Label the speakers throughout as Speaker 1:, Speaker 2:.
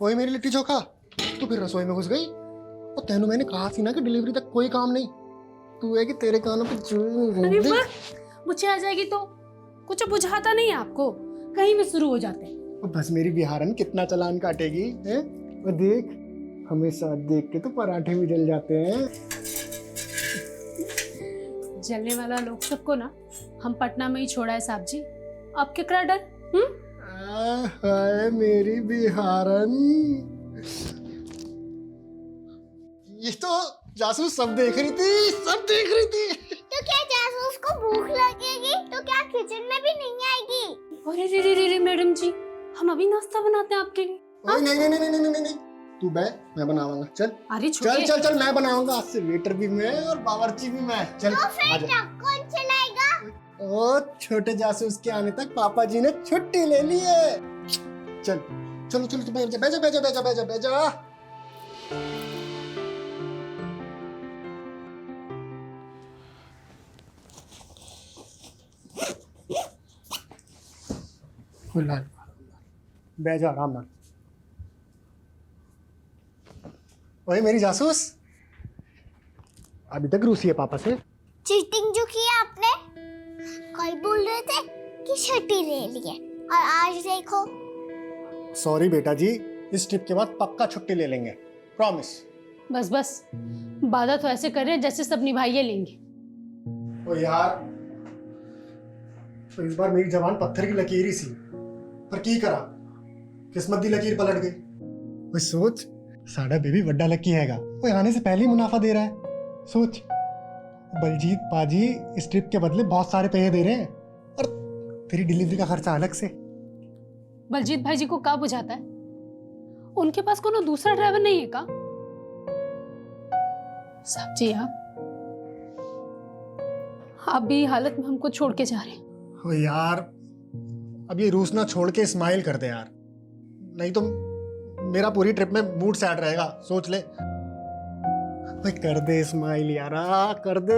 Speaker 1: वही मेरी लिट्टी चोखा, तू फिर रसोई में घुस गई। और तेनू मैंने कहा थी ना कि डिलीवरी तक कोई काम नहीं, तू है कि तेरे कानों पे
Speaker 2: अरे मुझे आ जाएगी तो कुछ बुझाता नहीं है आपको, कहीं भी शुरू हो जाते हैं।
Speaker 1: बस मेरी बिहारन कितना चालान काटेगी है? वो देख, हमेशा देख के तो पराठे भी जल जाते हैं।
Speaker 2: जलने वाला लोग सबको ना हम पटना में ही छोड़ा है साहब जी, आप क्या डर?
Speaker 1: हाय मेरी बिहारन, ये तो जासूस सब देख रही थी, सब देख रही थी।
Speaker 3: तो क्या जासूस को भूख लगेगी तो क्या किचन में भी नहीं आएगी?
Speaker 2: अरे रे रे रे रे मैडम जी, हम अभी नाश्ता बनाते हैं आपके लिए।
Speaker 1: नहीं नहीं नहीं नहीं नहीं नहीं, तू बैठ, मैं बनाऊंगा। चल
Speaker 2: अरे
Speaker 1: चल चल चल, मैं बनाऊंगा। आज से वेटर भी मैं और बावर्ची भी मैं। चल
Speaker 3: तो फिर
Speaker 1: आजा।
Speaker 3: ट्रक कौन चलाएगा?
Speaker 1: ओ छोटे जासूस के आने तक पापा जी ने छुट्टी ले ली है। चल चलो चलो, तू बैठ जा बैठ जा बैठ जा बैठ जा बैठ जा बैठ जा। बैठ जा आराम से। ओए मेरी जासूस, अभी तक रूसी है पापा से?
Speaker 3: चीटिंग जो की आपने, कल बोल रहे थे कि छुट्टी ले ली है और आज देखो।
Speaker 1: सॉरी बेटा जी, इस ट्रिप के बाद पक्का छुट्टी ले लेंगे, प्रॉमिस।
Speaker 2: बस बस, वादा तो ऐसे कर रहे हैं जैसे सब निभाइए लेंगे।
Speaker 1: ओ यार, तो इस बार मेरी जबान पत्थर की लकीर ही सी, पर की करा, किस्मत दी लकीर पलट गई। ओए सोच, साडा बेबी बड्डा लकी हैगा, वो आने से पहले ही मुनाफा दे रहा है। सोच, बलजीत पाजी इस ट्रिप के बदले बहुत सारे पैसे दे रहे हैं, और तेरी डिलीवरी का खर्चा अलग से।
Speaker 2: बलजीत भाई जी को क्या बुझाता है? उनके पास कोनो दूसरा ड्राइवर नहीं है का? साहब जी आप भी हालत में हमको छोड़ के जा रहे हैं।
Speaker 1: ओ यार, अब ये रूस ना छोड़ के स्माइल कर दे यार, नहीं तो मेरा पूरी ट्रिप में मूड सैड रहेगा। सोच ले, भाई कर दे स्माइल यारा, कर दे।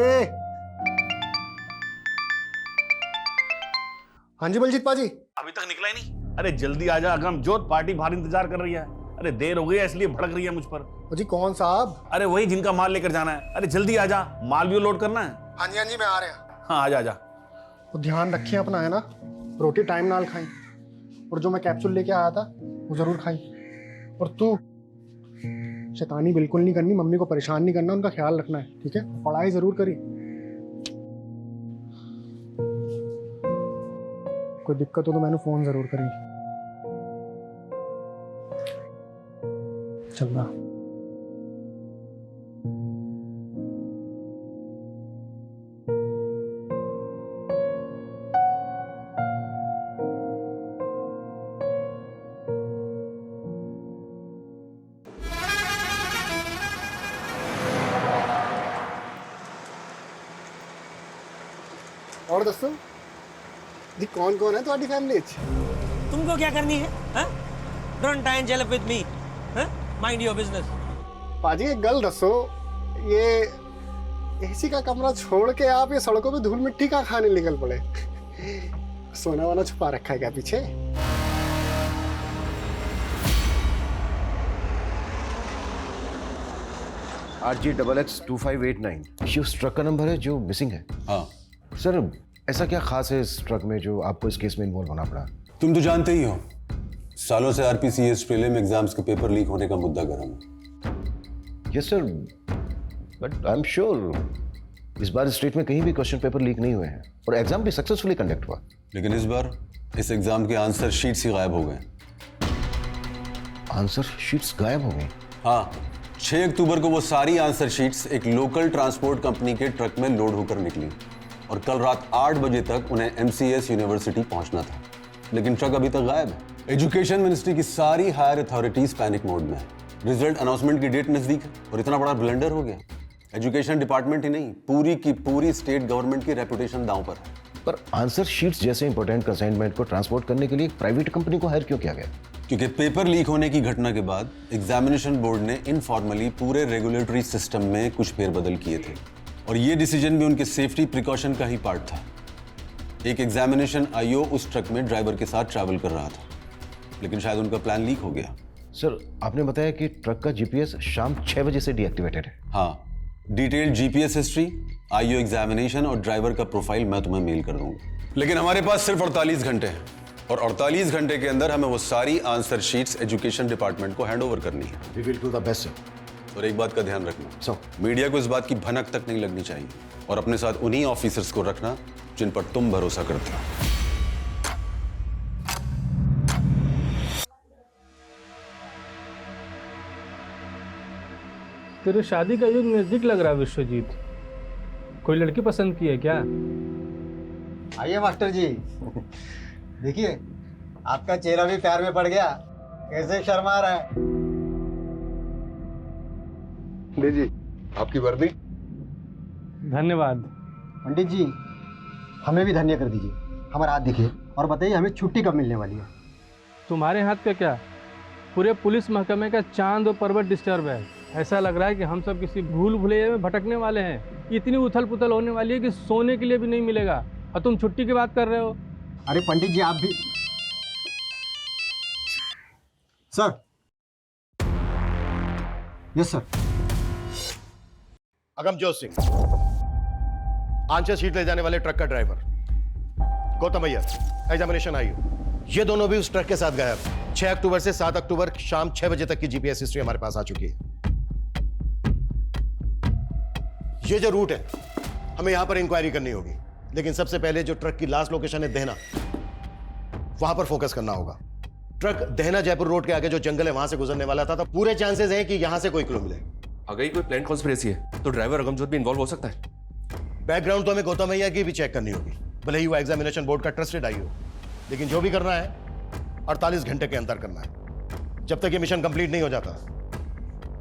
Speaker 1: हाँ जी बलजीत पाजी।
Speaker 4: अभी तक निकला ही नहीं? अरे जल्दी आजा अगमजोत, पार्टी बाहर इंतजार कर रही है। अरे देर हो गई है इसलिए भड़क रही है मुझ पर।
Speaker 1: ओ जी कौन साहब?
Speaker 4: अरे वही जिनका माल लेकर जाना है। अरे जल्दी आजा, माल भी लोड करना है।
Speaker 1: हाँ जी मैं आ रहा हूँ।
Speaker 4: हाँ आजा आजा।
Speaker 1: तो ध्यान रखिए अपना, है ना, रोटी टाइम नाल खाई, और जो मैं कैप्सूल लेके आया था वो जरूर खाई। और तू शैतानी बिल्कुल नहीं करनी, मम्मी को परेशान नहीं करना, उनका ख्याल रखना है, ठीक है? पढ़ाई जरूर करी। कोई दिक्कत हो तो मैंने फोन जरूर करी। चल रहा। और दसो जी, कौन कौन है तुम्हारी फैमिली?
Speaker 5: तुमको क्या करनी है? Don't time jail with me, mind your business.
Speaker 1: पाजी एक गल दसो, ये एसी का कमरा छोड़ के आप ये सड़कों पे धूल मिट्टी का खाने निकल पड़े? सोना वाना छुपा रखा है क्या पीछे?
Speaker 6: RG XX2589 ये उस ट्रक का नंबर है जो मिसिंग है।
Speaker 7: हाँ
Speaker 6: सर, ऐसा क्या खास है इस ट्रक में जो आपको इस केस में इन्वॉल्व होना पड़ा?
Speaker 7: तुम तो जानते ही हो, सालों से RPCS प्रीलिम एग्जाम्स के पेपर लीक होने का मुद्दा गर्म है।
Speaker 6: Yes sir, but I am sure इस बार स्टेट में कहीं भी क्वेश्चन पेपर लीक नहीं हुए हैं और एग्जाम भी सक्सेसफुली कंडक्ट हुआ।
Speaker 7: लेकिन इस बार इस एग्जाम के आंसर शीट्स ही गायब हो गए।
Speaker 6: आंसर शीट्स गायब हो गई?
Speaker 7: हाँ, 6 अक्टूबर को वो सारी आंसर शीट्स एक लोकल ट्रांसपोर्ट कंपनी के ट्रक में लोड होकर निकली और कल रात 8 बजे तक उन्हें MCS यूनिवर्सिटी पहुंचना था, लेकिन ट्रक अभी तक गायब है। एजुकेशन मिनिस्ट्री की सारी हायर अथॉरिटीज पैनिक मोड में है। रिजल्ट अनाउंसमेंट की डेट नजदीक है और इतना बड़ा ब्लंडर हो गया। एजुकेशन डिपार्टमेंट ही नहीं, पूरी की पूरी स्टेट गवर्नमेंट की रेपुटेशन दांव पर है।
Speaker 6: पर आंसर शीट्स जैसे इंपॉर्टेंट कंसाइनमेंट को ट्रांसपोर्ट करने के लिए एक प्राइवेट कंपनी को हायर क्यों किया गया?
Speaker 7: क्योंकि पेपर लीक होने की घटना के बाद एग्जामिनेशन बोर्ड ने इनफॉर्मली पूरे रेगुलेटरी सिस्टम में कुछ फेरबदल किए थे और ये डिसीजन भी उनके सेफ्टी प्रिकॉशन का ही पार्ट था। एक एग्जामिनेशन IO उस ट्रक में ड्राइवर के साथ ट्रैवल कर रहा था, लेकिन शायद उनका प्लान लीक हो गया
Speaker 6: सर आपने बताया कि ट्रक का जीपीएस शाम 6 बजे से डीएक्टिवेटेड है।
Speaker 7: हाँ, detailed GPS history, IO examination और ड्राइवर का प्रोफाइल मैं तुम्हें मेल कर दूंगा। लेकिन हमारे पास सिर्फ 48 घंटे हैं और 48 घंटे के अंदर हमें वो सारी आंसर शीट्स एजुकेशन डिपार्टमेंट को हैंड ओवर करनी है।
Speaker 6: We will do the best sir.
Speaker 7: और एक बात का ध्यान रखना,
Speaker 6: सर
Speaker 7: मीडिया को इस बात की भनक तक नहीं लगनी चाहिए और अपने साथ उन्हीं ऑफिसर्स को रखना जिन पर तुम भरोसा करते हो।
Speaker 8: तेरे शादी का युग नजदीक लग रहा है विश्वजीत। कोई लड़की पसंद की है क्या?
Speaker 9: आइए मास्टर जी। देखिए आपका चेहरा भी प्यार में पड़ गया, कैसे शर्मा रहा है।
Speaker 10: लीजिए आपकी वर्दी।
Speaker 8: धन्यवाद।
Speaker 9: पंडित जी हमें भी धन्य कर दीजिए, हमारा हाथ दिखिए और बताइए हमें छुट्टी कब मिलने वाली है।
Speaker 8: तुम्हारे हाथ का क्या, पूरे पुलिस महकमे का चांद और पर्वत डिस्टर्ब है। ऐसा लग रहा है कि हम सब किसी भूल भुलैया में भटकने वाले हैं। इतनी उथल पुथल होने वाली है कि सोने के लिए भी नहीं मिलेगा और तुम छुट्टी की बात कर रहे हो।
Speaker 9: अरे पंडित जी आप भी। Sir. Yes sir.
Speaker 6: Agamjot Singh, answer sheet ले जाने वाले ट्रक का ड्राइवर। गौतम अय्यर, एग्जामिनेशन आई हो। ये दोनों भी उस ट्रक के साथ गायब। 6 अक्टूबर से 7 अक्टूबर शाम 6 बजे तक की जीपीएस हिस्ट्री हमारे पास आ चुकी है। ये जो रूट है हमें यहां पर इंक्वायरी करनी होगी, लेकिन सबसे पहले जो ट्रक की लास्ट लोकेशन है देहना, वहां पर फोकस करना होगा। ट्रक देहना जयपुर रोड के आगे जो जंगल है वहां से गुजरने वाला था, तो पूरे चांसेस हैं कि यहां से कोई क्लू मिले।
Speaker 11: अगर ये कोई प्लान कॉन्स्पिरेसी है तो ड्राइवर अगमजोत भी इन्वॉल्व हो सकता है।
Speaker 6: बैकग्राउंड तो हमें गौतम अय्यर की भी चेक करनी होगी, भले ही वो एग्जामिनेशन बोर्ड का ट्रस्टेड आई हो, लेकिन जो भी करना है 48 घंटे के अंदर करना है। जब तक ये मिशन कंप्लीट नहीं हो जाता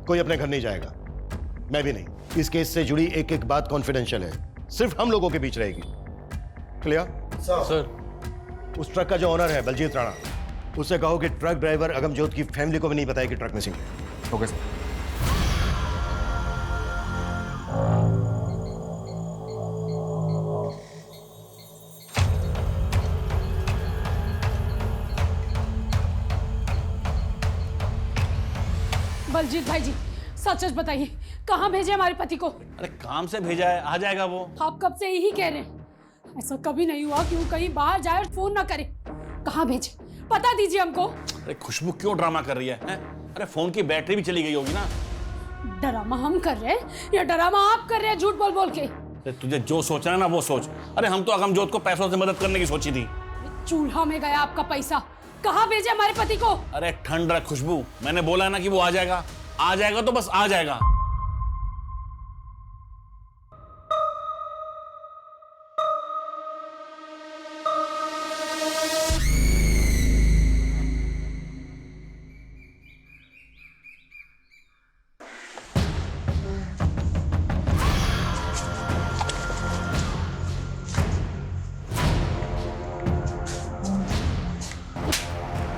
Speaker 6: कोई अपने घर नहीं जाएगा, मैं भी नहीं। इस केस से जुड़ी एक एक बात कॉन्फिडेंशियल है, सिर्फ हम लोगों के बीच रहेगी। Clear
Speaker 11: sir.
Speaker 6: उस ट्रक का जो ओनर है बलजीत राणा, उससे कहो कि ट्रक ड्राइवर अगमजोत की फैमिली को भी नहीं बताया कि ट्रक मिसिंग है।
Speaker 11: Okay sir.
Speaker 2: बलजीत भाई जी सच सच बताइए, कहाँ भेजे हमारे पति को?
Speaker 4: अरे काम से भेजा है, आ जाएगा वो।
Speaker 2: आप कब से यही कह रहे हैं, ऐसा कभी नहीं हुआ कि वो कहीं बाहर जाए और फोन ना करे। कहाँ भेजे, पता दीजिए हमको।
Speaker 4: अरे खुशबू क्यों ड्रामा कर रही है, हैं? अरे फोन की बैटरी भी चली गई होगी ना।
Speaker 2: ड्रामा हम कर रहे हैं या ड्रामा आप कर रहे हैं झूठ बोल बोल के?
Speaker 4: अरे तुझे जो सोचना है ना वो सोच। अरे हम तो अगमजोत को पैसों से मदद करने की सोची थी।
Speaker 2: चूल्हा में गया आपका पैसा, कहाँ भेजे हमारे पति को?
Speaker 4: अरे ठंड रख खुशबू, मैंने बोला ना कि वो आ जाएगा। आ जाएगा तो बस आ जाएगा।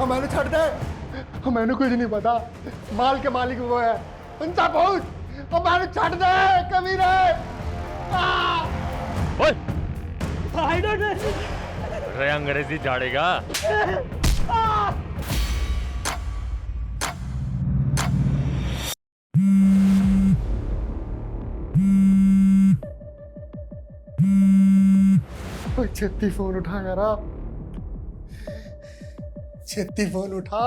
Speaker 1: मैंने छड़ दे, मैंने कुछ नहीं पता। माल के मालिक वो है, उनका पहुंच। मैंने छड़ दे कभी
Speaker 12: रे अंग्रेजी झाड़ेगा।
Speaker 1: छेती फोन उठा यार, छेती फोन उठा।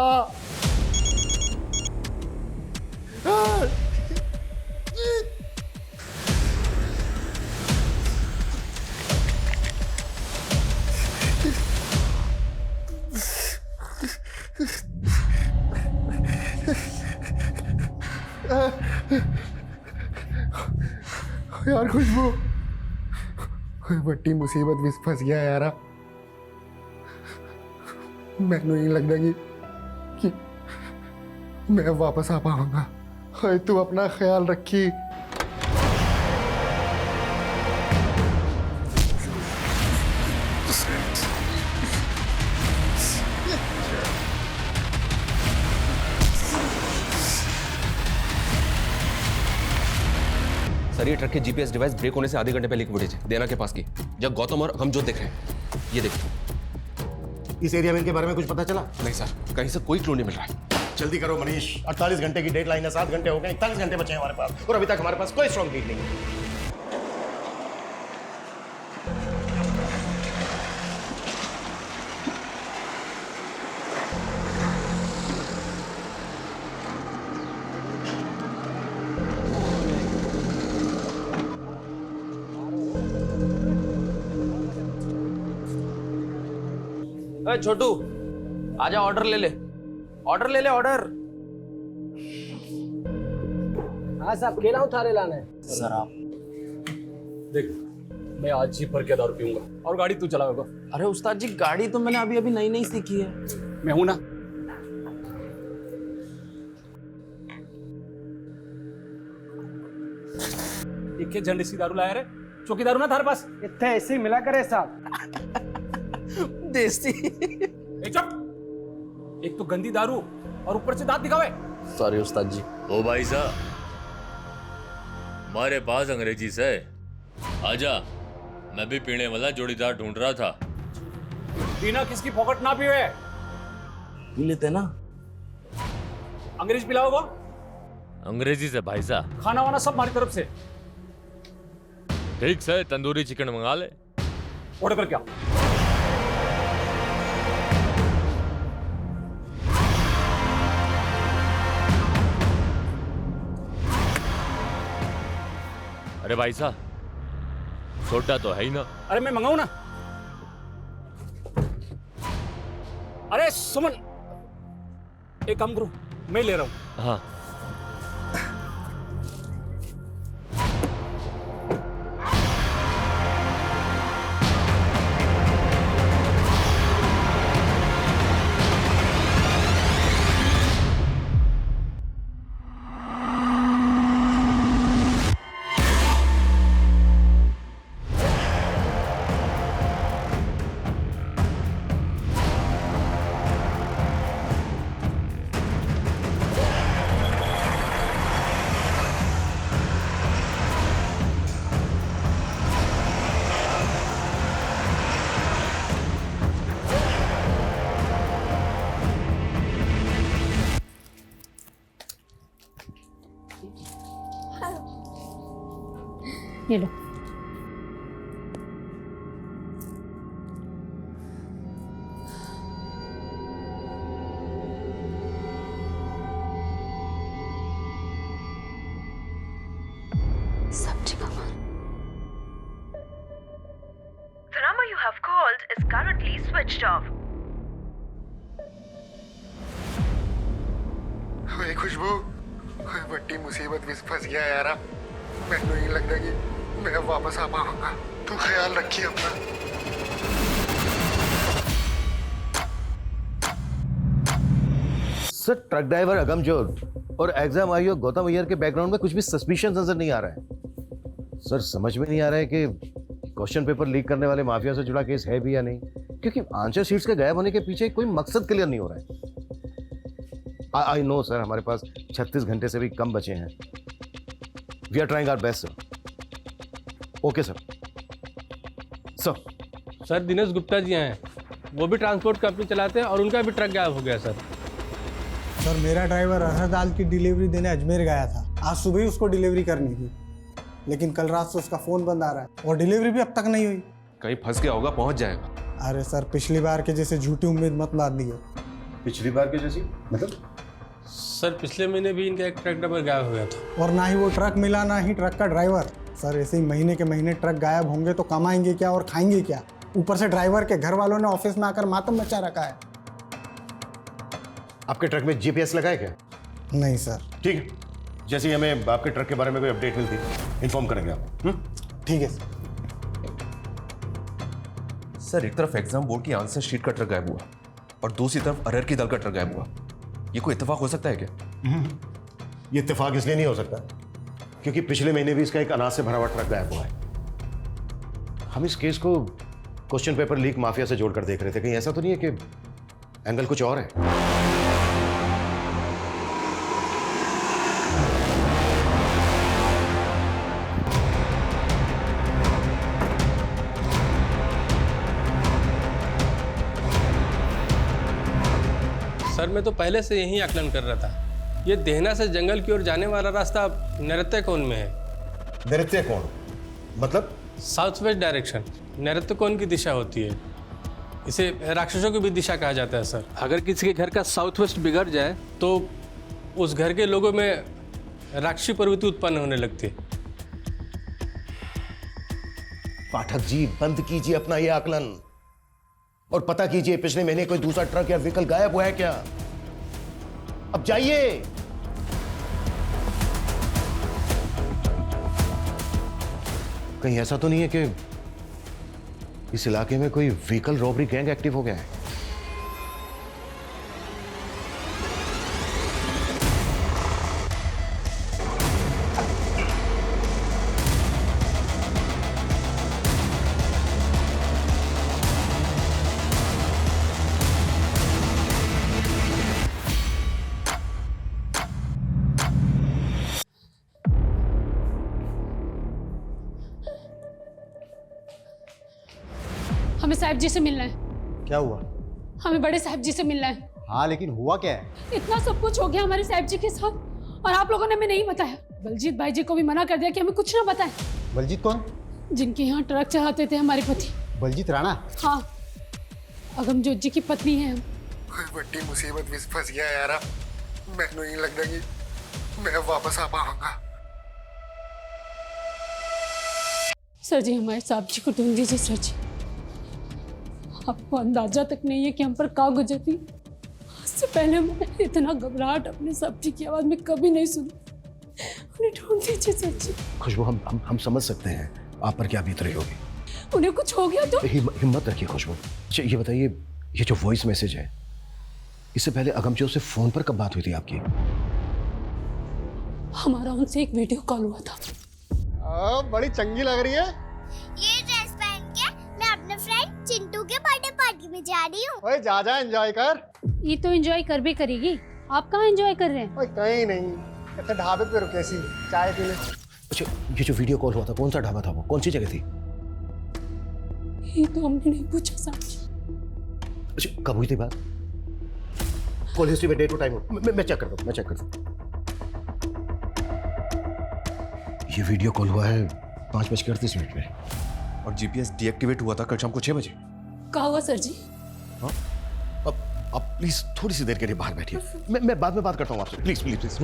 Speaker 1: यार खुशबू, बड़ी मुसीबत में फंस गया यार। मैंने नहीं लगता कि मैं वापस आ पाऊंगा। तू अपना ख्याल रखी।
Speaker 11: सर ये ट्रक के जीपीएस डिवाइस ब्रेक होने से आधे घंटे पहले की फुटेज है, देना के पास की, जब गौतम और अगमजोत देख रहे हैं। ये देखिए।
Speaker 6: इस एरिया में इनके बारे में कुछ पता चला?
Speaker 11: नहीं सर, कहीं से कोई क्लू नहीं मिल रहा है।
Speaker 6: जल्दी करो मनीष, 48 घंटे की डेडलाइन है, 7 घंटे हो गए, 41 घंटे बचे हैं हमारे पास और अभी तक हमारे पास कोई स्ट्रॉन्ग लीड नहीं है।
Speaker 11: अरे छोटू, आजा, ऑर्डर ले ले, ऑर्डर ले ले, ऑर्डर।
Speaker 8: हाँ साहब, केला उतारे लाना है
Speaker 11: सर आप
Speaker 8: देख, मैं आज ही भर के दारू पीऊंगा और गाड़ी तू चलाओगा।
Speaker 11: अरे उस्ताद जी, गाड़ी तो मैंने अभी अभी नई नई सीखी है।
Speaker 8: मैं हूं ना। एक झंडे सी दारू लाया रे, चौकी दारू ना थारे पास इतने ऐसे ही मिला करे साहब।
Speaker 11: देसी।
Speaker 8: चुप, एक तो गंदी दारू और ऊपर से दांत दिखावे।
Speaker 11: सॉरी उस्ताद जी।
Speaker 12: ओ भाई साहब, हमारे पास अंग्रेजी से आजा, मैं भी पीने वाला जोड़ीदार ढूंढ रहा था।
Speaker 8: बिना किसकी पॉकेट ना पीवे,
Speaker 11: पी लेते ना।
Speaker 8: अंग्रेज पिलाओगे?
Speaker 12: अंग्रेजी से भाई साहब।
Speaker 8: खाना वाना सब हमारी तरफ से।
Speaker 12: ठीक से तंदूरी चिकन मंगा ले।
Speaker 8: ऑर्डर कर क्या?
Speaker 12: अरे भाई साहब, सोडा तो है ही ना।
Speaker 8: अरे मैं मंगाऊं ना। अरे सुमन, एक काम करो, मैं ले रहा हूं।
Speaker 12: हाँ
Speaker 2: ये लो।
Speaker 13: सब्जी का The number you have called is currently switched off.
Speaker 1: ओए खुशबू, ओए बड़ी मुसीबत में फंस गया यारा। मैं नहीं लगता कि मैं वापस आ पाऊंगा। तू ख्याल रखिए अपना।
Speaker 6: सर, ट्रक ड्राइवर अगमजोत और एग्जाम आईओ गौतम अय्यर के बैकग्राउंड में कुछ भी सस्पिशन नजर नहीं आ रहा है। सर, समझ में नहीं आ रहा है कि क्वेश्चन पेपर लीक करने वाले माफिया से जुड़ा केस है भी या नहीं, क्योंकि आंसर शीट्स के गायब होने के पीछे कोई मकसद क्लियर नहीं हो रहा है। आई नो सर, हमारे पास 36 घंटे से भी कम बचे हैं। We are trying our best sir. Okay sir.
Speaker 8: Sir Dinesh Gupta ji हैं, वो भी ट्रांसपोर्ट कंपनी चलाते हैं और उनका भी ट्रक गायब हो गया सर।
Speaker 14: सर मेरा ड्राइवर अरहर दाल की डिलीवरी देने अजमेर गया था। आज सुबह ही उसको डिलीवरी करनी थी, लेकिन कल रात से उसका फोन बंद आ रहा है और डिलीवरी भी अब तक नहीं हुई।
Speaker 7: कहीं फंस गया होगा, पहुंच जाएगा।
Speaker 14: अरे सर, पिछली बार के जैसे झूठी उम्मीद मत बांध दिए।
Speaker 6: पिछली बार के जैसी मतलब?
Speaker 8: सर पिछले महीने भी इनका एक ट्रक ड्राइवर गायब हो गया था।
Speaker 14: और ना ही वो ट्रक मिला, ना ही ट्रक का ड्राइवर। सर ऐसे ही महीने के महीने ट्रक गायब होंगे तो कमाएंगे क्या और खाएंगे क्या? ऊपर से ड्राइवर के घर वालों ने ऑफिस में आकर मातम मचा रखा है।
Speaker 6: आपके ट्रक में जीपीएस लगा है क्या?
Speaker 14: नहीं सर।
Speaker 6: ठीक है, जैसे ही हमें आपके ट्रक के बारे में कोई अपडेट मिलती इन्फॉर्म करेंगे आपको।
Speaker 14: ठीक है सर।
Speaker 11: सर, एक तरफ एग्जाम बोर्ड की आंसर शीट का ट्रक गायब हुआ और दूसरी तरफ अरहर की दाल का ट्रक गायब हुआ। ये कोई इत्तेफाक हो सकता है क्या?
Speaker 6: ये इत्तेफाक इसलिए नहीं हो सकता क्योंकि पिछले महीने भी इसका एक अनाज से भरा हुआ ट्रक गायब हुआ है। हम इस केस को क्वेश्चन पेपर लीक माफिया से जोड़कर देख रहे थे। कहीं ऐसा तो नहीं है कि एंगल कुछ और है?
Speaker 8: सर मैं तो पहले से यही आकलन कर रहा था। ये देहना से जंगल की ओर जाने वाला रास्ता नैऋत्य में है।
Speaker 6: नैऋत्य कोण मतलब?
Speaker 8: साउथ वेस्ट डायरेक्शन नैऋत्य कोण की दिशा होती है। इसे राक्षसों की भी दिशा कहा जाता है सर। अगर किसी के घर का साउथ वेस्ट बिगड़ जाए तो उस घर के लोगों में राक्षसी प्रवृत्ति उत्पन्न होने लगती है।
Speaker 6: पाठक जी बंद कीजिए अपना ये आकलन और पता कीजिए पिछले महीने कोई दूसरा ट्रक या व्हीकल गायब हुआ है क्या? अब जाइए। कहीं ऐसा तो नहीं है कि इस इलाके में कोई व्हीकल रॉबरी गैंग एक्टिव हो गया है?
Speaker 2: हमें साहब जी से मिलना है।
Speaker 9: क्या हुआ?
Speaker 2: हमें बड़े साहब जी से मिलना है।
Speaker 9: हाँ लेकिन हुआ क्या है?
Speaker 2: इतना सब कुछ हो गया हमारे साहब जी के साथ और आप लोगों ने हमें नहीं बताया। बलजीत भाई जी को भी मना कर दिया कि हमें कुछ ना बताएं।
Speaker 9: बलजीत कौन?
Speaker 2: जिनके यहाँ ट्रक चलाते थे हमारे पति।
Speaker 9: बलजीत राणा?
Speaker 2: हाँ, अगमजोत जी की पत्नी है हम।
Speaker 1: कोई बड़ी मुसीबत में फंस गया यार। मैंने नहीं लगता कि मैं वापस आ पाऊंगा।
Speaker 2: सर जी हमारे साहब जी को ढूंढ दीजिए सर जी। आपको अंदाजा तक नहीं है कि हम पर का गुजरती। इससे पहले मैं इतना घबराहट अपने साहब जी की आवाज में कभी नहीं सुनी। उन्हें ढूंढ दीजिए सर जी।
Speaker 6: खुशबू हम समझ सकते हैं आप पर क्या बीत रही होगी।
Speaker 2: उन्हें कुछ हो गया तो?
Speaker 6: हिम्मत रखिए खुशबू। अच्छा ये बताइए, ये जो वॉइस मैसेज है इससे पहले अगमजोत से फोन पर कब बात हुई थी आपकी?
Speaker 2: हमारा उनसे एक वीडियो कॉल हुआ था।
Speaker 1: बड़ी चंगी लग रही है।
Speaker 3: ये ड्रेस पहन के मैं अपने फ्रेंड चिंटू के बर्थडे पार्टी में जा रही हूँ।
Speaker 1: ओए जा एंजॉय कर।
Speaker 2: ये तो एंजॉय कर भी करेगी। आप कहाँ एंजॉय कर रहे हैं?
Speaker 1: ओए कहीं नहीं, ऐसे ढाबे पे रुके सी चाय पीने।
Speaker 6: अच्छा ये जो वीडियो कॉल हुआ था कौन सा ढाबा था वो? कौन सी जगह थी?
Speaker 2: ये तो हमने नहीं पूछा साहब जी।
Speaker 6: अच्छा कब हुई थी बात? कॉल हिस्ट्री में डेट और टाइम मैं चेक करता हूँ, मैं चेक करता हूँ। ये वीडियो कॉल हुआ है 5:38 में
Speaker 11: और जीपीएस डीएक्टिवेट हुआ था कल शाम को 6 बजे।
Speaker 2: कहा हुआ सर जी?
Speaker 6: हाँ अब प्लीज थोड़ी सी देर के लिए बाहर बैठिए। मैं बाद में बात करता हूँ आपसे। Please please please.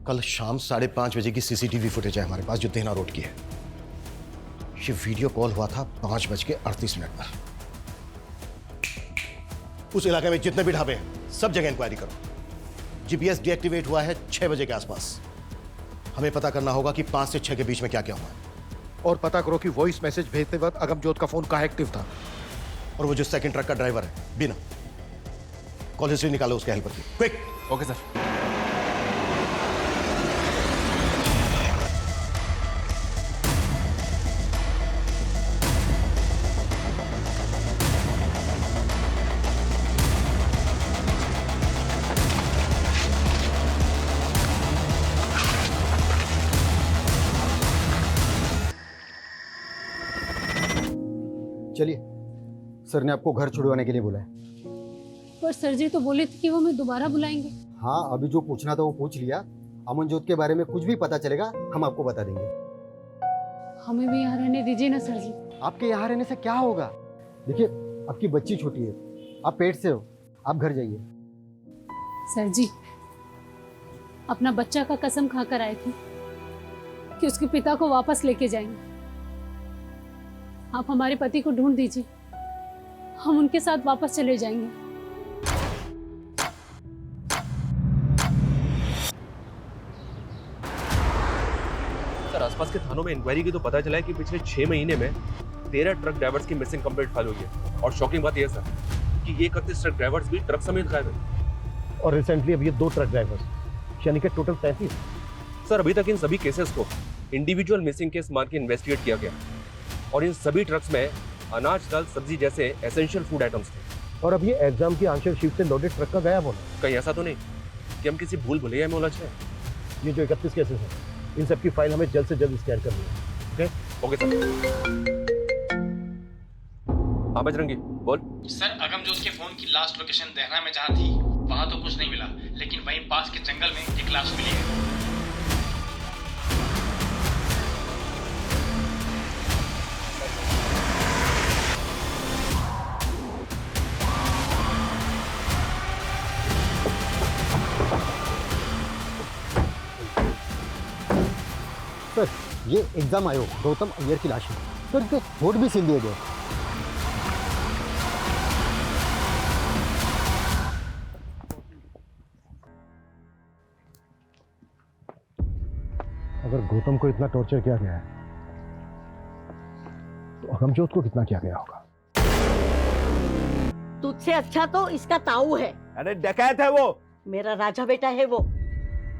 Speaker 6: कल शाम 5:30 बजे की सीसीटीवी फुटेज है हमारे पास जो देहना रोड की है। ये वीडियो कॉल हुआ था 5:38 पर। उस इलाके में जितने भी ढाबे हैं सब जगह इंक्वायरी करो। जीपीएस डीएक्टिवेट हुआ है 6 बजे के आसपास। हमें पता करना होगा कि 5 से 6 के बीच में क्या क्या हुआ है और पता करो कि वॉइस मैसेज भेजते वक्त अगमजोत का फोन कहाँ एक्टिव था और वो जो सेकंड ट्रक का ड्राइवर है बिना। कॉल हिस्ट्री निकालो उसके हेल्पर की। क्विक।
Speaker 11: Okay sir.
Speaker 9: चलिए, सर ने आपको घर छुड़वाने के लिए बुलाया।
Speaker 2: पर सर जी तो बोले थे कि वो हमें दोबारा बुलाएंगे।
Speaker 9: हाँ अभी जो पूछना था वो पूछ लिया। अमनजोत के बारे में कुछ भी पता चलेगा हम आपको बता देंगे।
Speaker 2: हमें भी यहाँ रहने दीजिए ना सर जी।
Speaker 9: आपके यहाँ रहने से क्या होगा? देखिए आपकी बच्ची छोटी है, आप पेट से हो, आप घर जाइए।
Speaker 2: सर जी अपना बच्चा का कसम खाकर आए थे कि उसके पिता को वापस लेके जाएंगे। आप हमारे पति को ढूंढ दीजिए, हम उनके साथ वापस चले जाएंगे।
Speaker 11: सर आसपास के थानों में इंक्वायरी की तो पता चला है कि पिछले 6 महीने में 13 ट्रक ड्राइवर्स की मिसिंग कंप्लेंट फाइल हुई है। और शॉकिंग बात यह है सर कि ये 31 ट्रक ड्राइवर्स भी ट्रक समेत गायब है।
Speaker 6: और रिसेंटली अब ये 2 ट्रक ड्राइवर्स, यानी कि टोटल 33।
Speaker 11: सर अभी तक इन सभी केसेस को इंडिविजुअल मिसिंग केस मान के इन्वेस्टिगेट किया गया और इन सभी ट्रक्स में अनाज, दाल, सब्जी जैसे एसेंशियल फूड आइटम्स थे।
Speaker 6: और अब ये एग्जाम की आंसर शीट से लोडेड ट्रक का गायब होना।
Speaker 11: कहीं ऐसा तो नहीं कि हम किसी भूल भुलैया में उलझ गए?
Speaker 6: ये जो 31 केसेस हैं इन सब की फाइल हमें जल्द से जल्द स्कैन करनी है। Okay
Speaker 11: okay sir. हाँ बजरंगी बोल।
Speaker 15: सर अगमजोत के फोन की लास्ट लोकेशन देहरा में जहाँ थी वहाँ तो कुछ नहीं मिला, लेकिन वहीं पास के जंगल में एक लाश मिली है।
Speaker 9: सर ये एग्जाम आयोग गौतम अय्यर की लाश है सर, इनके होठ भी सील दिए गए।
Speaker 6: अगर गौतम को इतना टॉर्चर किया गया है तो अगमजोत को कितना किया गया होगा?
Speaker 16: तुझसे अच्छा तो इसका ताऊ है।
Speaker 4: अरे डकैत है वो।
Speaker 16: मेरा राजा बेटा है वो,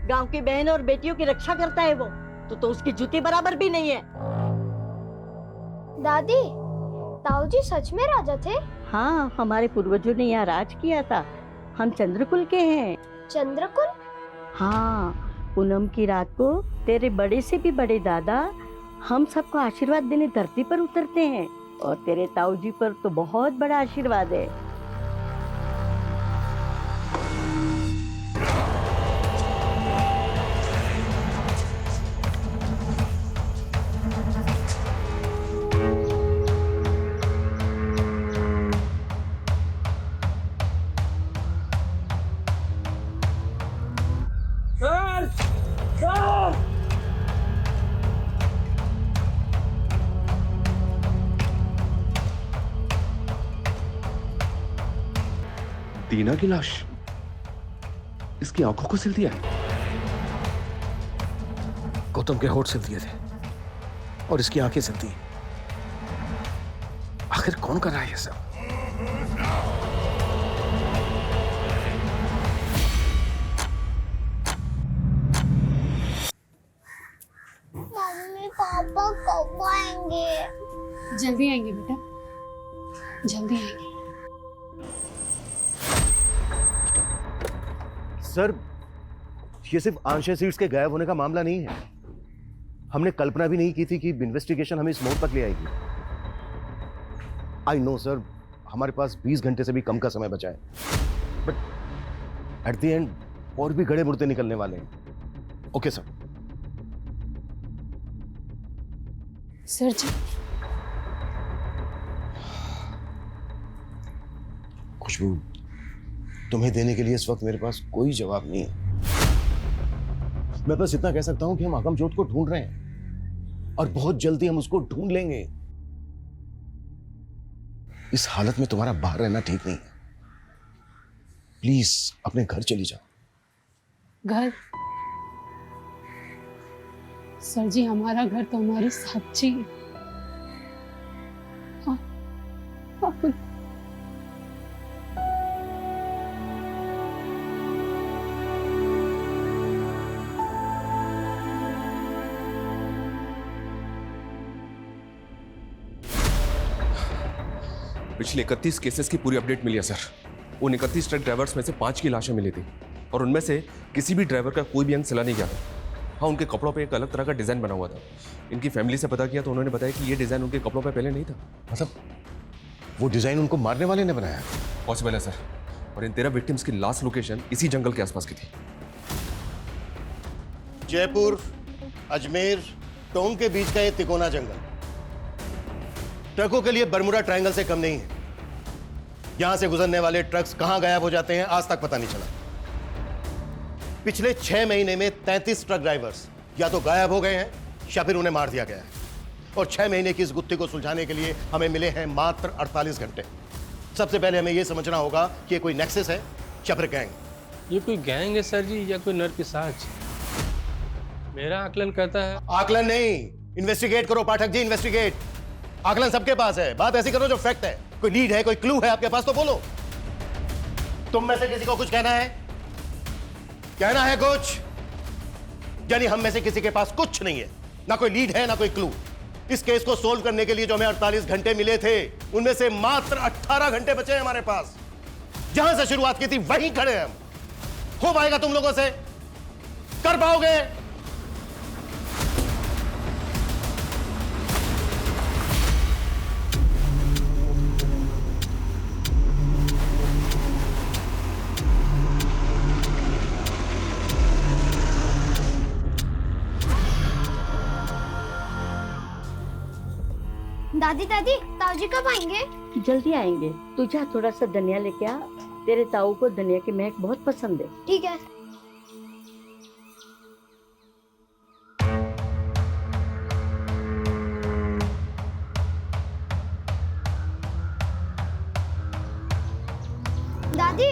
Speaker 16: गांव की बहन और बेटियों की रक्षा करता है वो, तो उसकी जूती बराबर भी नहीं है।
Speaker 3: दादी, ताऊ जी सच में राजा थे?
Speaker 16: हाँ, हमारे पूर्वजों ने यहाँ राज किया था। हम चंद्रकुल के हैं।
Speaker 3: चंद्रकुल?
Speaker 16: हाँ, पूनम की रात को तेरे बड़े से भी बड़े दादा हम सबको आशीर्वाद देने धरती पर उतरते हैं, और तेरे ताऊ जी पर तो बहुत बड़ा आशीर्वाद है।
Speaker 11: दीना की लाश, इसकी आंखों को सिल दिया है।
Speaker 6: गौतम के होठ सिल दिए थे और इसकी आंखें सिल दी। आखिर कौन कर रहा है ये सब?
Speaker 3: मम्मी पापा कब आएंगे?
Speaker 2: जल्दी आएंगे बेटा, जल्दी आएंगे।
Speaker 6: सर, ये सिर्फ आंशिक सीट्स के गायब होने का मामला नहीं है। हमने कल्पना भी नहीं की थी कि इन्वेस्टिगेशन हमें इस मोड़ तक ले आएगी। आई नो सर, हमारे पास 20 घंटे से भी कम का समय बचा है, बट एट द एंड और भी गड़े मुर्दे निकलने वाले हैं। Okay sir.
Speaker 2: सर जी,
Speaker 6: खुशबू, तुम्हें देने के लिए इस वक्त मेरे पास कोई जवाब नहीं है। मैं बस इतना कह सकता हूं कि हम अगमजोत को ढूंढ रहे हैं और बहुत जल्दी हम उसको ढूंढ लेंगे। इस हालत में तुम्हारा बाहर रहना ठीक नहीं है। प्लीज अपने घर चली जाओ।
Speaker 2: घर? सर जी, हमारा घर तो हमारी साक्षी है। हाँ, आप
Speaker 11: पिछले 31 केसेस की पूरी अपडेट मिली है सर। उन 31 ट्रक ड्राइवर्स में से 5 की लाशें मिली थी, और उनमें से किसी भी ड्राइवर का कोई भी अंग सिला नहीं गया था। हाँ, उनके कपड़ों पे एक अलग तरह का डिजाइन बना हुआ था। इनकी फैमिली से पता किया तो उन्होंने बताया कि ये डिजाइन उनके कपड़ों पे पहले नहीं था।
Speaker 6: मतलब वो डिजाइन उनको मारने वाले ने बनाया?
Speaker 11: पॉसिबल है सर। और इन 13 विक्टिम्स की लास्ट लोकेशन इसी जंगल के आसपास की थी।
Speaker 6: जयपुर, अजमेर, टोंक के बीच का ये तिकोना जंगल ट्रकों के लिए बरमुडा ट्रायंगल से कम नहीं है। यहां से गुजरने वाले ट्रक्स कहां गायब हो जाते हैं आज तक पता नहीं चला। पिछले 6 महीने में 33 ट्रक ड्राइवर्स या तो गायब हो गए हैं या फिर उन्हें मार दिया गया है। और 6 महीने की इस गुत्थी को सुलझाने के लिए हमें मिले हैं मात्र 48 घंटे। सबसे पहले हमें यह समझना होगा कि ये कोई नेक्सस है या फिर गैंग।
Speaker 8: ये कोई गैंग है सर जी, या कोई नरपिशाच? मेरा आकलन कहता है।
Speaker 6: आकलन नहीं, इन्वेस्टिगेट करो पाठक जी, इन्वेस्टिगेट। आकलन सबके पास है, बात ऐसी करो जो फैक्ट है। कोई लीड है, कोई क्लू है आपके पास तो बोलो। तुम में से किसी को कुछ कहना है? कहना है कुछ? यानी हम में से किसी के पास कुछ नहीं है, ना कोई लीड है ना कोई क्लू। इस केस को सोल्व करने के लिए जो हमें 48 घंटे मिले थे, उनमें से मात्र 18 घंटे बचे हैं हमारे पास। जहां से शुरुआत की थी वहीं खड़े हैं हम। हो पाएगा तुम लोगों से? कर पाओगे?
Speaker 3: दादी दादी ताऊजी कब आएंगे?
Speaker 16: जल्दी आएंगे। तू जा थोड़ा सा धनिया लेके आ, तेरे ताऊ को धनिया की महक बहुत पसंद है।
Speaker 3: ठीक है। दादी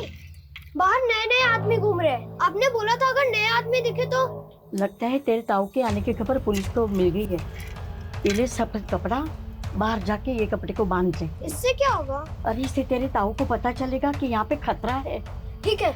Speaker 3: बाहर नए नए आदमी घूम रहे हैं। आपने बोला था अगर नए आदमी दिखे तो।
Speaker 16: लगता है तेरे ताऊ के आने की खबर पुलिस को मिल गई है। पहले सफेद कपड़ा बाहर जाके ये कपड़े को बांध ले।
Speaker 3: इससे क्या होगा?
Speaker 16: अरे इससे तेरे ताऊ को पता चलेगा कि यहाँ पे खतरा है।
Speaker 3: ठीक है।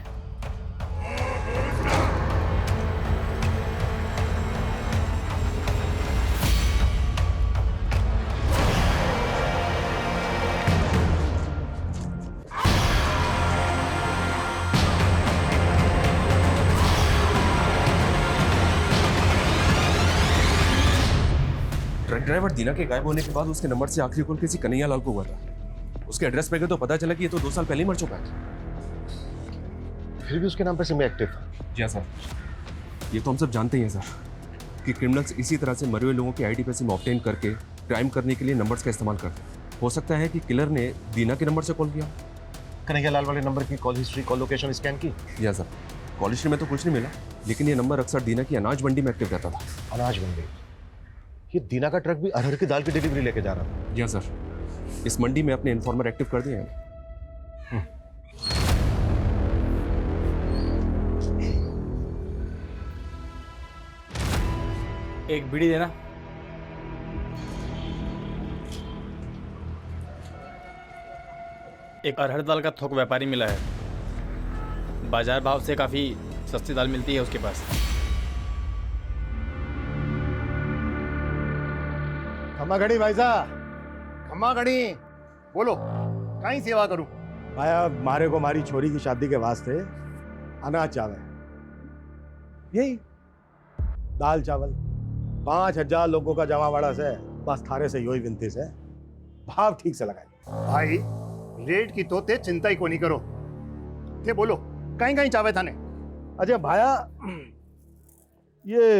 Speaker 11: ट्रक ड्राइवर दीना के गायब होने के बाद उसके नंबर से आखिरी कॉल किसी कन्हैया लाल को हुआ था। उसके एड्रेस पे गए तो पता चला कि ये तो 2 साल पहले ही मर चुका है।
Speaker 6: फिर भी उसके नाम पर सिम एक्टिव था।
Speaker 11: जी हाँ सर, ये तो हम सब जानते ही हैं सर कि क्रिमिनल्स इसी तरह से मरे हुए लोगों के आईडी पे सिम ऑब्टेन करके क्राइम करने के लिए नंबर्स का इस्तेमाल करते हैं। हो सकता है कि किलर ने दीना के नंबर से कॉल किया।
Speaker 6: कन्हैया लाल वाले नंबर की call history, call location scan की?
Speaker 11: जी हाँ सर, कॉल हिस्ट्री में तो कुछ नहीं मिला, लेकिन ये नंबर अक्सर दीना की अनाज मंडी में एक्टिव रहता था।
Speaker 6: अनाज मंडी? ये दीना का ट्रक भी अरहर की दाल की डिलीवरी लेके जा रहा था।
Speaker 11: जी हाँ सर, इस मंडी में अपने इन्फॉर्मर एक्टिव कर दिए हैं।
Speaker 15: एक बीड़ी देना। एक अरहर दाल का थोक व्यापारी मिला है, बाजार भाव से काफी सस्ती दाल मिलती है उसके पास।
Speaker 6: खम्मा घड़ी भाई साहब, खम्मा घड़ी, बोलो कहीं सेवा करूं?
Speaker 17: भाया मारे को मारी छोरी की शादी के वास्ते अनाज चावल, यही दाल चावल 5000 लोगों का जमावाड़ा से बस थारे से योही विनती से भाव ठीक से लगाए।
Speaker 18: भाई रेट की तो ते चिंता ही को नहीं करो। ते बोलो कहीं कहीं चावे थाने?
Speaker 17: अच्छा भाया, ये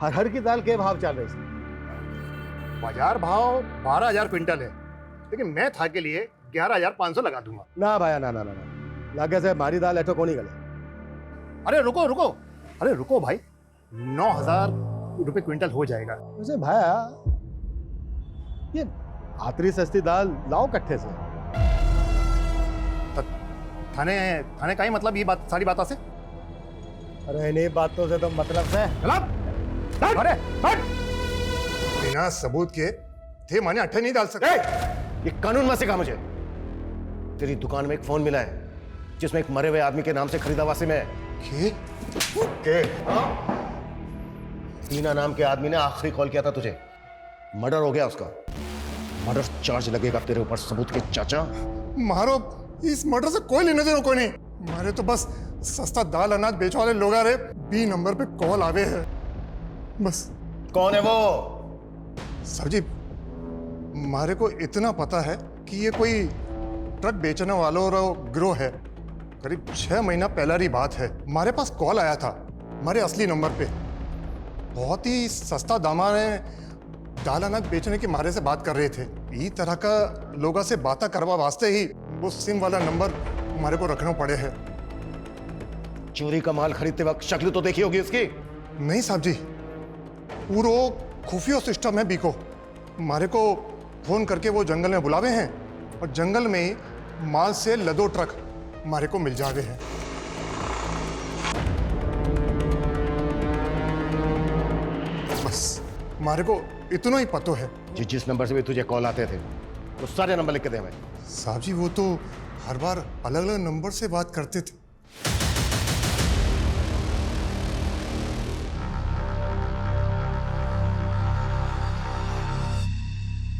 Speaker 17: हरहर की दाल के भाव चल रहे थे?
Speaker 18: बाजार भाव 12000 क्विंटल है, लेकिन मैं था के लिए 11500 लगा दूंगा।
Speaker 17: ना भाया ना ना ना ना, लागे से मारी दाल ऐठो को नहीं गले।
Speaker 18: अरे रुको रुको, अरे रुको भाई, 9000 रुपए क्विंटल हो जाएगा।
Speaker 17: वैसे भाया ये आतरी सस्ती दाल लाओ कट्ठे से।
Speaker 18: थाने थाने का ही मतलब ये बात सारी बातों से?
Speaker 17: अरे इन्हीं बातों से तो मतलब से
Speaker 18: अरे बिना सबूत के थे माने अट्ठे नहीं डाल सकते।
Speaker 6: ये कानून में सिखा मुझे। तेरी दुकान में एक फोन मिला है जिसमें एक मरे हुए आदमी के नाम से खरीदा हुआ सिम है। के? दीना नाम के आदमी ने आखिरी कॉल किया था तुझे, मर्डर हो गया उसका। मर्डर चार्ज लगेगा तेरे ऊपर सबूत के चाचा।
Speaker 18: मारो, इस मर्डर से कोई लेने देना कोई नहीं। मारे तो बस सस्ता दाल अनाज बेच वाले लोग आ रहे, बी नंबर पे कॉल आवे है बस।
Speaker 6: कौन है वो?
Speaker 18: सर जी मारे को इतना पता है कि ये कोई ट्रक बेचने वालों का गिरोह है। करीब 6 महीना पहला की बात है, हमारे पास कॉल आया था हमारे असली नंबर पे। बहुत ही सस्ता दामा में दाल अनाज बेचने के मारे से बात कर रहे थे। इस तरह का लोगों से बातें करवा वास्ते ही वो सिम वाला नंबर हमारे को रखना पड़े है।
Speaker 6: चोरी का माल खरीदते वक्त शक्ल तो देखी होगी इसकी?
Speaker 18: नहीं साहब जी, पूरा खुफिया सिस्टम है बीको। हमारे को फोन करके वो जंगल में बुलावे हैं और जंगल में ही माल से लदो ट्रक हमारे को मिल जावे हैं। बस हमारे को इतना ही पतो है।
Speaker 6: जिस नंबर से भी तुझे कॉल आते थे वो सारे नंबर लिख के दे हमें।
Speaker 18: साहब जी वो तो हर बार अलग अलग नंबर से बात करते थे।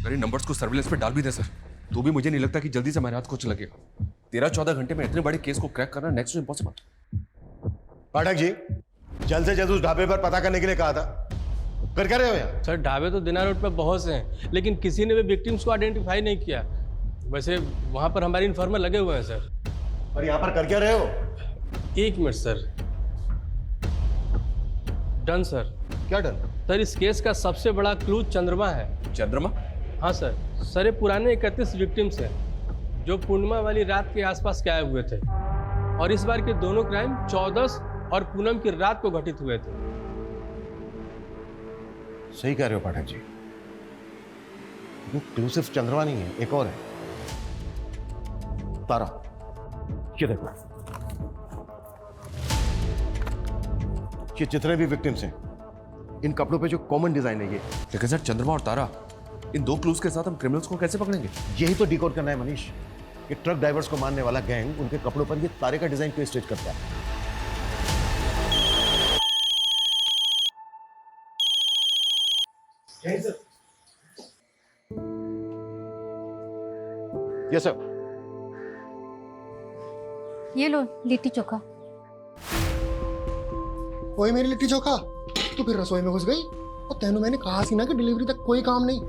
Speaker 11: अरे नंबर्स को सर्विलेंस पे डाल भी दे सर, तो भी मुझे नहीं लगता कि जल्दी से हमारे हाथ कुछ लगेगा। 13-14 घंटे में इतने बड़े केस को क्रैक करना next to impossible.
Speaker 6: Pathak ji जल्द से जल्द उस ढाबे पर पता करने के लिए कहा था, कर क्या रहे हो यहाँ?
Speaker 8: सर ढाबे तो दिना रोड पे बहुत से हैं, लेकिन किसी ने भी विक्टिम्स को आइडेंटिफाई नहीं किया। वैसे वहाँ पर हमारे इन्फॉर्मर लगे हुए हैं सर।
Speaker 6: और यहाँ पर कर क्या रहे हो?
Speaker 8: 1 मिनट सर। Done sir.
Speaker 6: क्या डन?
Speaker 8: सर इस केस का सबसे बड़ा क्लू चंद्रमा है।
Speaker 11: चंद्रमा?
Speaker 8: हाँ सर। सर ये पुराने 31 विक्टिम्स हैं जो पूर्णिमा वाली रात के आसपास गायब हुए थे, और इस बार के दोनों क्राइम 14 और पूनम की रात को घटित हुए थे।
Speaker 6: सही कह रहे हो पाठक जी, क्लू सिर्फ चंद्रमा नहीं है, एक और है, तारा। ये देखो, ये जितने भी विक्टिम्स हैं, इन कपड़ों पे जो कॉमन डिजाइन है ये।
Speaker 11: लेकिन सर चंद्रमा और तारा, इन दो क्लूज के साथ हम क्रिमिनल्स को कैसे पकड़ेंगे?
Speaker 6: यही तो डिकोड करना है मनीष, कि ट्रक ड्राइवर्स को मारने वाला गैंग उनके कपड़ों पर ये तारे का डिजाइन क्यों स्टिच करता है। Yes sir.
Speaker 19: ये लो लिट्टी चोखा।
Speaker 1: वही मेरी लिट्टी चोखा, तो फिर रसोई में घुस गई। और तेनू मैंने कहा सी ना कि डिलीवरी तक कोई काम नहीं।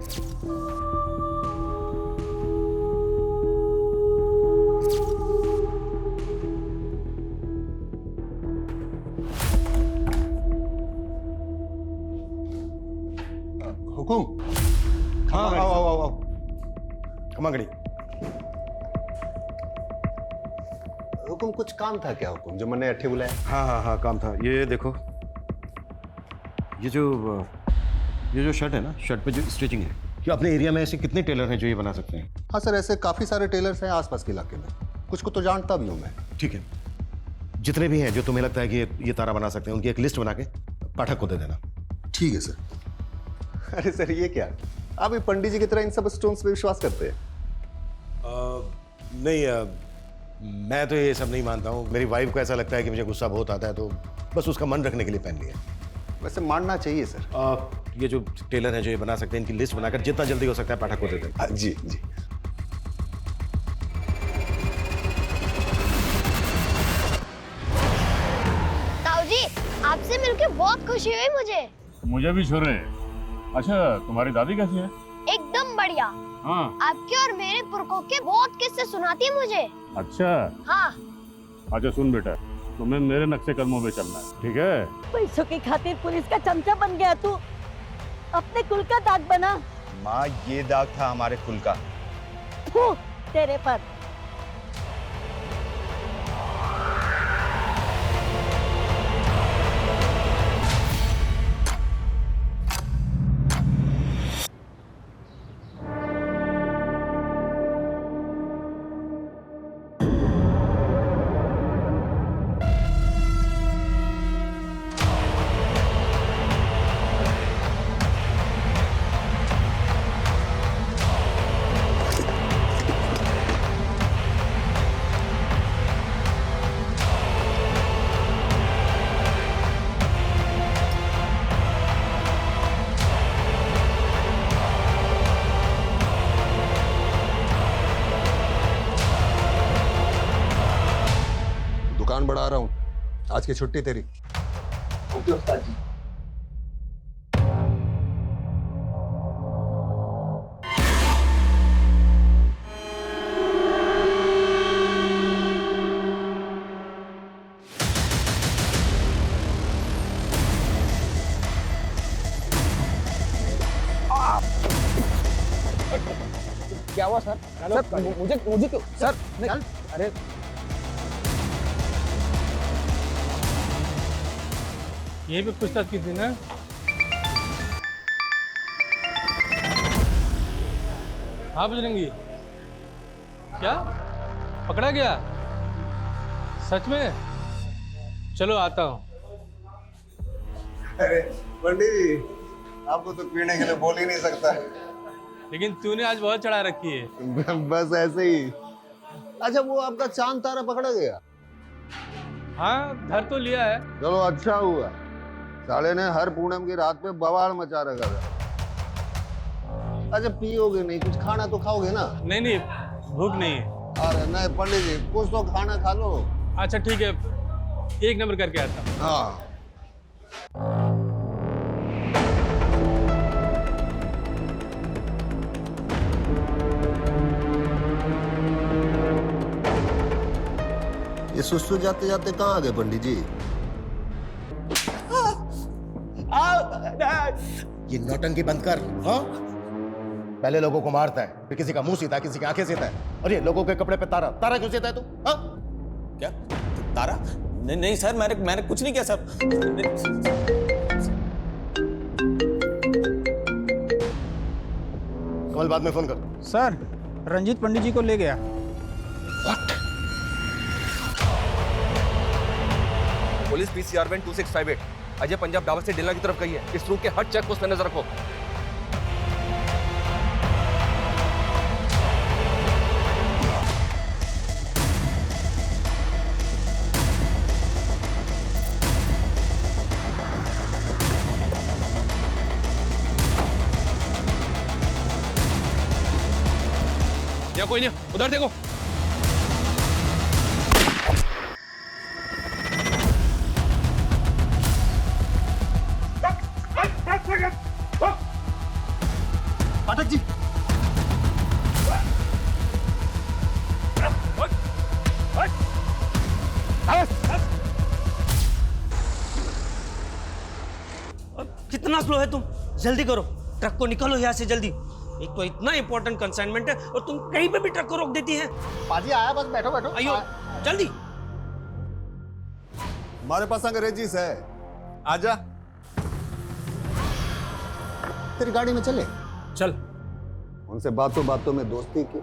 Speaker 6: हुकुम। हाँ आओ। कमा गड़ी।
Speaker 20: हुकुम, कुछ काम था क्या हुकुम, जो मैंने अट्ठे बुलाया?
Speaker 6: हाँ काम था। ये देखो, ये जो शर्ट है ना, शर्ट पे जो स्टिचिंग है, कि अपने एरिया में ऐसे कितने टेलर हैं जो ये बना सकते हैं?
Speaker 20: हाँ सर, ऐसे काफ़ी सारे टेलर्स हैं आसपास के इलाके में, कुछ को तो जानता भी हूँ मैं।
Speaker 6: ठीक है, जितने भी हैं जो तुम्हें लगता है कि ये तारा बना सकते हैं, उनकी एक लिस्ट बना के पाठक को दे देना।
Speaker 20: ठीक है सर। अरे सर ये क्या, आप भी पंडित जी की तरह इन सब स्टोन्स पे विश्वास करते हैं?
Speaker 6: नहीं, मैं तो ये सब नहीं मानता हूँ। मेरी वाइफ को ऐसा लगता है कि मुझे गुस्सा बहुत आता है, तो बस उसका मन रखने के लिए पहन लिया।
Speaker 20: वैसे मानना चाहिए सर।
Speaker 6: ये जो टेलर हैं जो ये बना सकते हैं, इनकी लिस्ट बनाकर जितना जल्दी हो सकता है पाठक को दे दें।
Speaker 20: जी।
Speaker 3: ताऊ जी, आपसे मिलकर बहुत खुशी हुई
Speaker 4: मुझे भी छोरे। अच्छा, तुम्हारी दादी कैसी है?
Speaker 3: एकदम बढ़िया।
Speaker 4: हाँ।
Speaker 3: आपके और मेरे पुरखों के बहुत किस्से सुनाती है मुझे।
Speaker 4: अच्छा।
Speaker 3: हाँ।
Speaker 4: अच्छा सुन बेटा, तुम्हें मेरे नक्शे कदमों पे चलना है, ठीक है?
Speaker 16: पैसों की खातिर पुलिस का चमचा बन गया तू, अपने कुल का दाग बना।
Speaker 20: माँ, ये दाग था हमारे कुल का।
Speaker 16: तेरे पर।
Speaker 20: दुकान बढ़ा रहा हूँ, आज की छुट्टी तेरी।
Speaker 10: ओके उस्ताद जी।
Speaker 5: क्या हुआ सर? सर मुझे क्यों सर? अरे
Speaker 8: यही पे पूछताछ की थी ना? हाँ बजरंगी, क्या पकड़ा गया? सच में? चलो आता हूँ।
Speaker 20: अरे पंडित जी, आपको तो पीने के लिए बोल ही नहीं सकता।
Speaker 8: लेकिन तूने आज बहुत चढ़ा रखी है।
Speaker 20: बस ऐसे ही। अच्छा, वो आपका चांद तारा पकड़ा गया?
Speaker 8: हाँ, धर तो लिया है।
Speaker 20: चलो अच्छा हुआ, साले ने हर पूनम की रात पे बवाल मचा रखा था। अच्छा पियोगे नहीं, कुछ खाना तो खाओगे ना?
Speaker 8: नहीं, भूख नहीं है।
Speaker 20: अरे नहीं पंडित जी, कुछ तो खाना खा लो।
Speaker 8: अच्छा ठीक है, एक नंबर करके आता हूँ।
Speaker 20: हाँ। ये सुस्तु जाते जाते कहाँ आ गए पंडित जी?
Speaker 6: ये नौटंकी बंद कर। हाँ, पहले लोगों को मारता है, फिर किसी का मुंह सीता है, किसी की आंखें सीता है, और ये लोगों के कपड़े पे तारा तारा क्यों सीता है तू? हाँ?
Speaker 21: क्या तारा? नहीं नहीं सर, मैंने कुछ नहीं किया सर।
Speaker 6: कल बाद में फोन कर।
Speaker 14: सर रंजीत पंडित जी को ले गया।
Speaker 11: Police PCR van 2658 Ajay Punjab डावर से डेला की तरफ गई है। इस रूट के हर चेक पोस्ट पर नजर रखो। यहाँ कोई नहीं, उधर देखो।
Speaker 6: पाठक जी,
Speaker 5: कितना स्लो है तुम? जल्दी करो, ट्रक को निकालो यहाँ से जल्दी। एक तो इतना इंपॉर्टेंट कंसाइनमेंट है और तुम कहीं पे भी ट्रक को रोक देती है।
Speaker 20: पाजी आया, बस बैठो बैठो।
Speaker 5: आइयो जल्दी।
Speaker 20: हमारे पास अंग्रेजीस है, आजा। तेरी गाड़ी में चले?
Speaker 5: चल।
Speaker 22: उनसे बातों बातों में दोस्ती की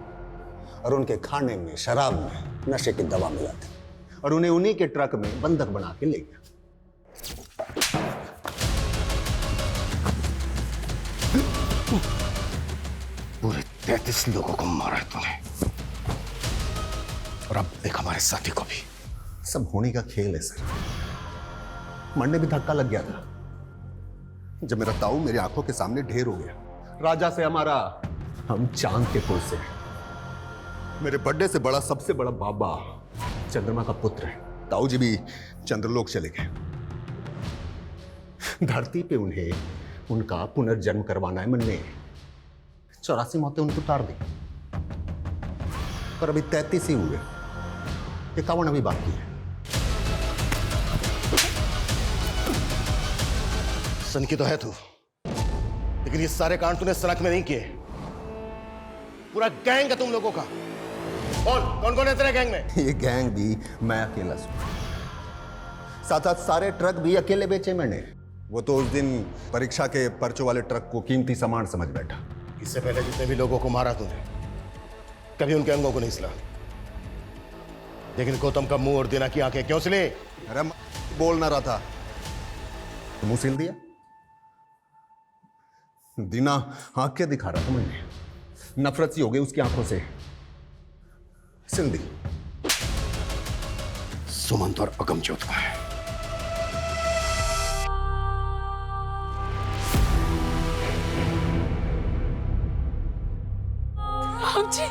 Speaker 22: और उनके खाने में, शराब में नशे की दवा मिला थी और उन्हें उन्हीं के ट्रक में बंधक बना के ले गया।
Speaker 6: पूरे 33 लोगों को मारा है तूने, और अब एक हमारे साथी को भी।
Speaker 22: सब होने का खेल है सर। मन में भी धक्का लग गया था जब मेरा ताऊ मेरी आंखों के सामने ढेर हो गया। राजा से हमारा, हम चांद के कुल से। मेरे बर्थडे से बड़ा, सबसे बड़ा बाबा चंद्रमा का पुत्र है। ताऊ जी भी चंद्रलोक चले गए। धरती पे उन्हें उनका पुनर्जन्म करवाना है। मन ने 84 मौतें उनको उतार दी, पर अभी 33 ही हुए। 51 अभी बाकी है।
Speaker 6: सन की तो है तू, लेकिन ये सारे कांड तूने सड़क में नहीं किए। पूरा गैंग है तुम लोगों का। कौन कौन है तेरे गैंग में?
Speaker 22: ये गैंग भी मैं अकेला हूं। साथ साथ सारे ट्रक भी अकेले बेचे मैंने। वो तो उस दिन परीक्षा के पर्चों वाले ट्रक को कीमती सामान समझ बैठा।
Speaker 6: इससे पहले जितने भी लोगों को मारा तूने, कभी उनके अंगों को नहीं सिला। लेकिन गौतम का मुंह और दीना की आंखें क्यों सिले?
Speaker 22: अरे बोल ना रहा था तो मुंह सिल दिया। दीना आंखें दिखा रहा था, मैंने नफरत सी हो गई उसकी आंखों से, सिल दी।
Speaker 6: सुमंत और अगमजोत का है।
Speaker 2: राम जी,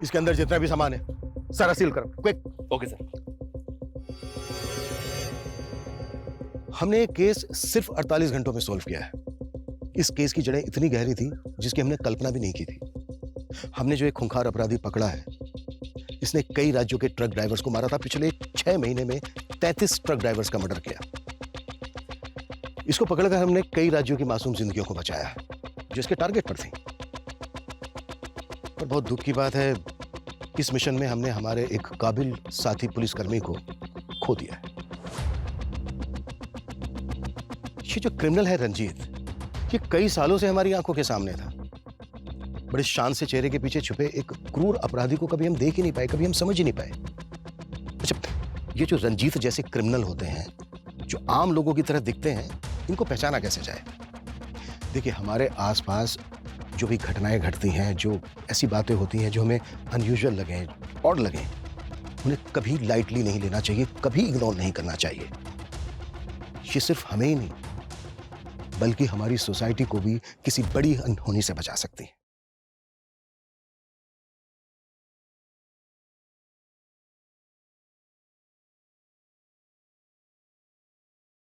Speaker 6: इसके अंदर जितना भी सामान है सारा सील करो, क्विक।
Speaker 11: Okay sir.
Speaker 6: हमने ये केस सिर्फ 48 घंटों में सॉल्व किया है। इस केस की जड़ें इतनी गहरी थी जिसकी हमने कल्पना भी नहीं की थी। हमने जो एक खूंखार अपराधी पकड़ा है, इसने कई राज्यों के ट्रक ड्राइवर्स को मारा था। पिछले 6 महीने में 33 ट्रक ड्राइवर्स का मर्डर किया। इसको पकड़कर हमने कई राज्यों की मासूम जिंदगियों को बचाया जो इसके टारगेट पर थी। पर बहुत दुख की बात है, इस मिशन में हमने हमारे एक काबिल साथी पुलिसकर्मी को खो दिया है। ये जो क्रिमिनल है रंजीत, ये कई सालों से हमारी आंखों के सामने था। बड़े शान से चेहरे के पीछे छुपे एक क्रूर अपराधी को कभी हम देख ही नहीं पाए, कभी हम समझ ही नहीं पाए। अच्छा, ये जो रंजीत जैसे क्रिमिनल होते हैं, जो आम लोगों की तरह दिखते हैं, इनको पहचाना कैसे जाए? देखिए, हमारे आसपास जो भी घटनाएं घटती हैं, जो ऐसी बातें होती हैं जो हमें अनयूजुअल लगे, ऑड लगे, उन्हें कभी लाइटली नहीं लेना चाहिए, कभी इग्नोर नहीं करना चाहिए। ये सिर्फ हमें ही नहीं
Speaker 22: बल्कि हमारी सोसाइटी को भी किसी बड़ी अनहोनी से बचा सकती है।